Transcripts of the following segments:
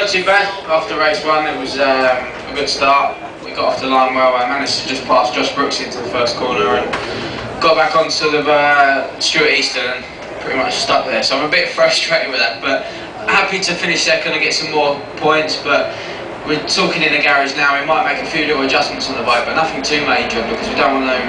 not too bad. After race 1 it was a good start. We got off the line well. I managed to just pass Josh Brooks into the first corner and got back onto the Stuart Easton and pretty much stuck there. So I'm a bit frustrated with that, but happy to finish second and get some more points. But we're talking in the garage now, we might make a few little adjustments on the bike, but nothing too major because we don't want to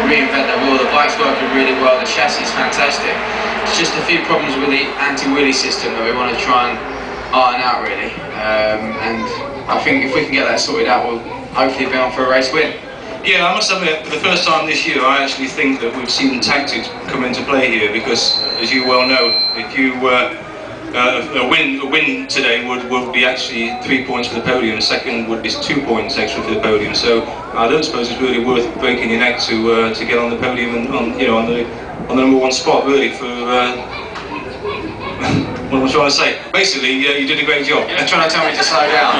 reinvent the wheel. The bike's working really well, the chassis is fantastic. It's just a few problems with the anti-wheelie system that we want to try and iron out really. And I think if we can get that sorted out, we'll hopefully be on for a race win. Yeah, I must admit, for the first time this year, I actually think that we've seen tactics come into play here because, as you well know, if you a win today would be actually 3 points for the podium. The second would be 2 points extra for the podium. So I don't suppose it's really worth breaking your neck to get on the podium and on the number 1 spot really for. What am I trying to say? Basically, you did a great job. You're trying to tell me to slow down.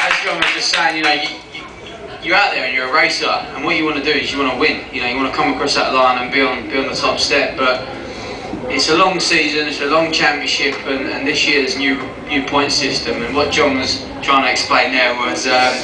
As John was just saying, you're out there and you're a racer, and what you want to do is you want to win. You want to come across that line and be on the top step. But it's a long season, it's a long championship, and this year there's new point system. And what John was trying to explain there was that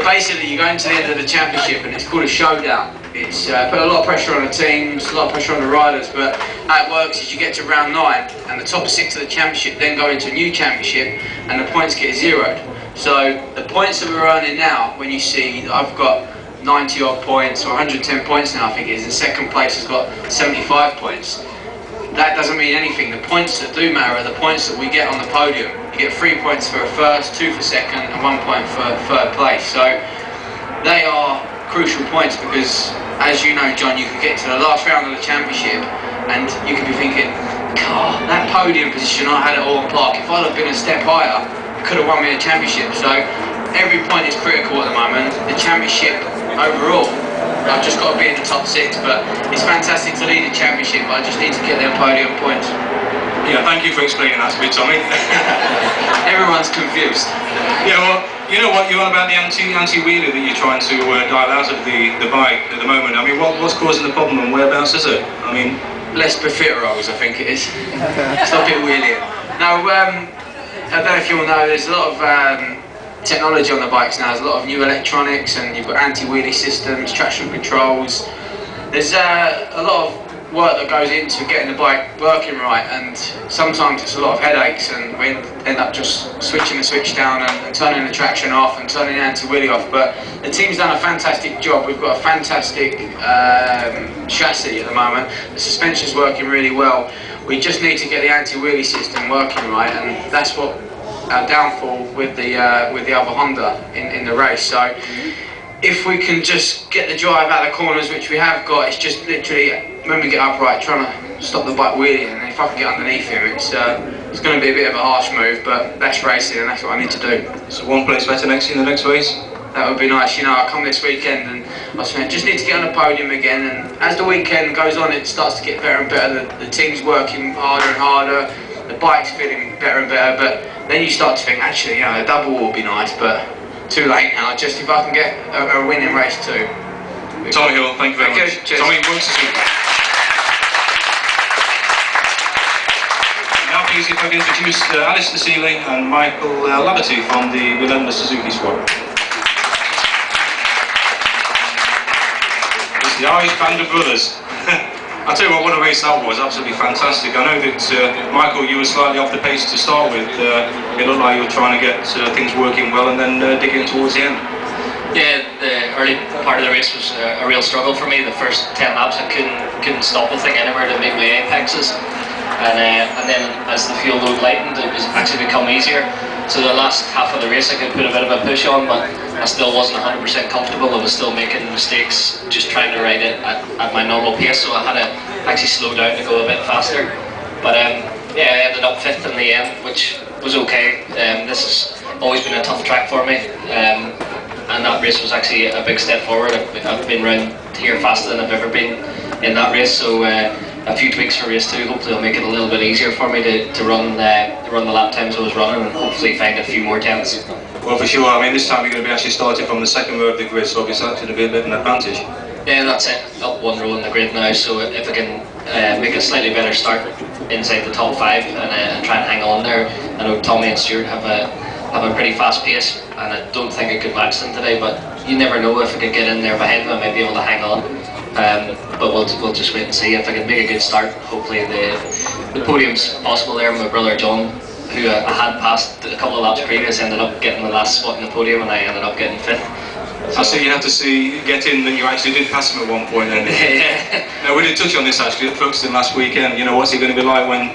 basically you go into the end of the championship and it's called a showdown. It's put a lot of pressure on the teams, a lot of pressure on the riders, but how it works is you get to round 9 and the top 6 of the championship then go into a new championship and the points get zeroed. So the points that we're earning now, when you see that I've got 90 odd points or 110 points now I think it is, and second place has got 75 points, that doesn't mean anything. The points that do matter are the points that we get on the podium. You get 3 points for a first, 2 for second and 1 point for third place. So they are crucial points because, as you know John, you could get to the last round of the championship and you could be thinking, God, that podium position I had at Orton Park, if I'd have been a step higher, it could have won me a championship. So every point is critical at the moment. The championship overall, I've just got to be in the top 6, but it's fantastic to lead the championship, but I just need to get them podium points. Yeah, thank you for explaining that to me, Tommy. Everyone's confused. Yeah, well, you know what, you're on about the anti-wheeler that you're trying to dial out of the bike at the moment. I mean, what's causing the problem and whereabouts is it? I mean, less profiteroles, I think it is. Stop it wheeling. Now, I don't know if you all know, there's a lot of technology on the bikes now. There's a lot of new electronics and you've got anti-wheelie systems, traction controls. There's a lot of work that goes into getting the bike working right, and sometimes it's a lot of headaches and we end up just switching the switch down and turning the traction off and turning the anti-wheelie off. But the team's done a fantastic job. We've got a fantastic chassis at the moment. The suspension's working really well. We just need to get the anti-wheelie system working right, and that's what our downfall with the other Honda in the race. So if we can just get the drive out of the corners, which we have got, it's just literally when we get upright trying to stop the bike wheeling, and if I can get underneath him, it's going to be a bit of a harsh move, but that's racing and that's what I need to do. So 1 place better next year in the next race? That would be nice. I come this weekend and I just need to get on the podium again, and as the weekend goes on it starts to get better and better. The team's working harder and harder, the bike's feeling better and better, but then you start to think, actually, a double will be nice, but too late now. Just if I can get a winning race too. Tommy Hill, thank you very much. Cheers. Tommy, Suzuki. Now please, if I can introduce Alistair Seeley and Michael Laverty from the Relentless Suzuki squad. It's the Irish Band of Brothers. I'll tell you what a race that was, absolutely fantastic. I know that, Michael, you were slightly off the pace to start with. It looked like you were trying to get things working well and then digging towards the end. Yeah, the early part of the race was a real struggle for me. The first 10 laps I couldn't stop the thing anywhere to make my apexes. And then as the fuel load lightened, it was actually become easier. So the last half of the race I could put a bit of a push on, but I still wasn't 100% comfortable. I was still making mistakes, just trying to ride it at my normal pace, so I had to actually slow down to go a bit faster. But yeah, I ended up 5th in the end, which was okay. This has always been a tough track for me, and that race was actually a big step forward. I've been around here faster than I've ever been in that race, so a few tweaks for race 2. Hopefully it'll make it a little bit easier for me to run the lap times I was running, and hopefully find a few more tenths. Well, for sure. I mean, this time you're going to be actually starting from the second row of the grid, so obviously that's going to be a bit of an advantage. Yeah, that's it. Up one row in the grid now, so if I can make a slightly better start inside the top 5 and try and hang on there. I know Tommy and Stuart have a pretty fast pace, and I don't think I could match them today, but you never know. If I could get in there behind them, I might be able to hang on. But we'll just wait and see. If I can make a good start, hopefully the podium's possible there. My brother John, who I had passed a couple of laps previous, ended up getting the last spot in the podium, and I ended up getting 5th. I see you have to get in that you actually did pass him at one point then. Yeah. Now, we did touch on this actually at Folkestone last weekend. You know, what's it going to be like when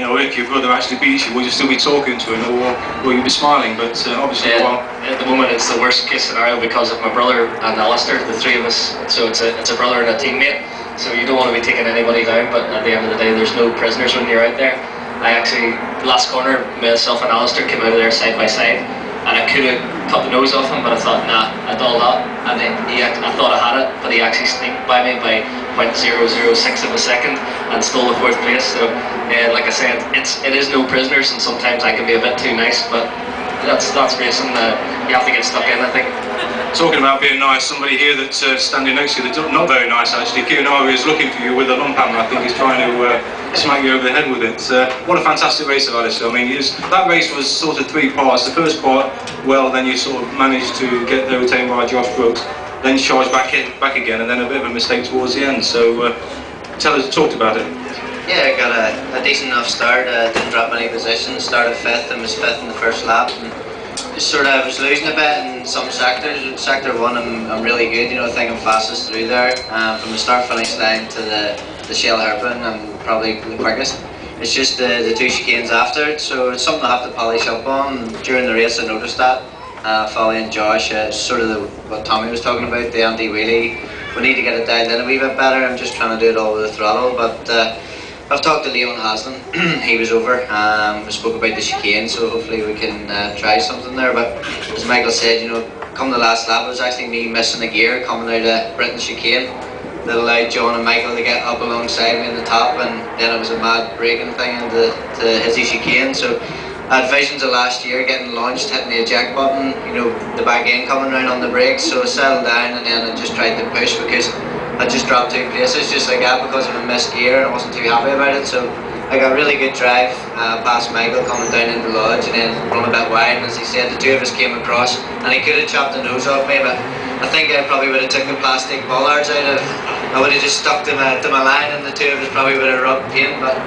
or if your brother actually beats you? Will you still be talking to him, or will you be smiling? But obviously, yeah, at the moment it's the worst case scenario because of my brother and Alistair, the 3 of us. So it's a brother and a teammate. So you don't want to be taking anybody down, but at the end of the day, there's no prisoners when you're out there. I actually, last corner, myself and Alistair came out of there side by side, and I could have cut the nose off him, but I thought, nah, I dulled up, and I thought I had it, but he actually sneaked by me by 0.006 of a second and stole the 4th place. So, like I said, it is no prisoners, and sometimes I can be a bit too nice, but that's racing. You have to get stuck in, I think. Talking about being nice, somebody here that's standing next to you that's not very nice actually. Kieran is looking for you with a lump hammer. I think he's trying to smack you over the head with it. What a fantastic race of Alistair. I mean, that race was sort of 3 parts. The first part, well, then you sort of managed to get overtaken by Josh Brooks, then charged back again, and then a bit of a mistake towards the end. So talked about it. Yeah, I got a decent enough start. Didn't drop many positions. Started 5th and was 5th in the first lap. And just sort of was losing a bit in some sectors. Sector 1, I'm really good. You know, I think I'm fastest through there. From the start-finish line to the Shell hairpin, I'm probably the quickest. It's just the 2 chicanes after it, so it's something I have to polish up on. During the race, I noticed that. Following Josh, sort of what Tommy was talking about, the anti-wheelie. We need to get it dialed in a wee bit better. I'm just trying to do it all with the throttle, but I've talked to Leon Haslam. He was over. We spoke about the chicane, so hopefully we can try something there. But as Michael said, you know, come the last lap, it was actually me missing a gear coming out of Britain's chicane that allowed John and Michael to get up alongside me in the top, and then it was a mad braking thing into his chicane. So I had visions of last year getting launched, hitting the eject button, you know, the back end coming round on the brakes. So I settled down, and then I just tried to push because I just dropped 2 places just like that because of a missed gear, and I wasn't too happy about it. So I got really good drive past Michael coming down into the lodge, and then run a bit wide. And as he said, the 2 of us came across, and he could have chopped the nose off me, but I think I probably would have took the plastic bollards out of. I would have just stuck to my line, and the 2 of us probably would have rubbed paint. But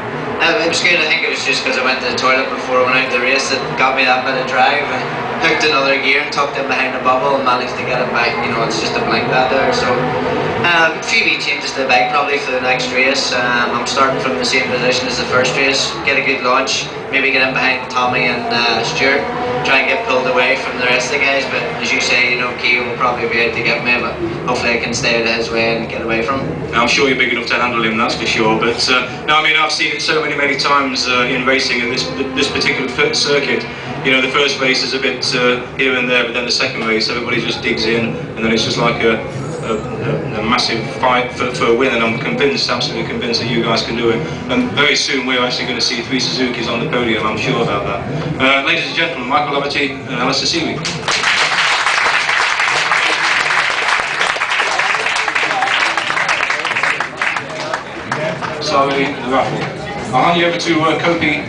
it was good. I think it was just because I went to the toilet before I went out to the race that got me that bit of drive, and hooked another gear and tucked it behind the bubble and managed to get it back. You know, it's just a blink that there. So a few wee changes to the bike probably for the next race. I'm starting from the same position as the first race. Get a good launch, maybe get in behind Tommy and Stuart, try and get pulled away from the rest of the guys. But as you say, you know, Keogh will probably be out to get me, but hopefully I can stay out of his way and get away from him. I'm sure you're big enough to handle him, that's for sure. But no, I mean, I've seen it so many times in racing in this particular circuit. You know, the first race is a bit here and there, but then the second race, everybody just digs in, and then it's just like a massive fight for a win. And I'm absolutely convinced that you guys can do it. And very soon we're actually going to see 3 Suzukis on the podium, I'm sure about that. Ladies and gentlemen, Michael Laverty and Alistair Seeley. Sorry, the raffle. I'll hand you over to Kopi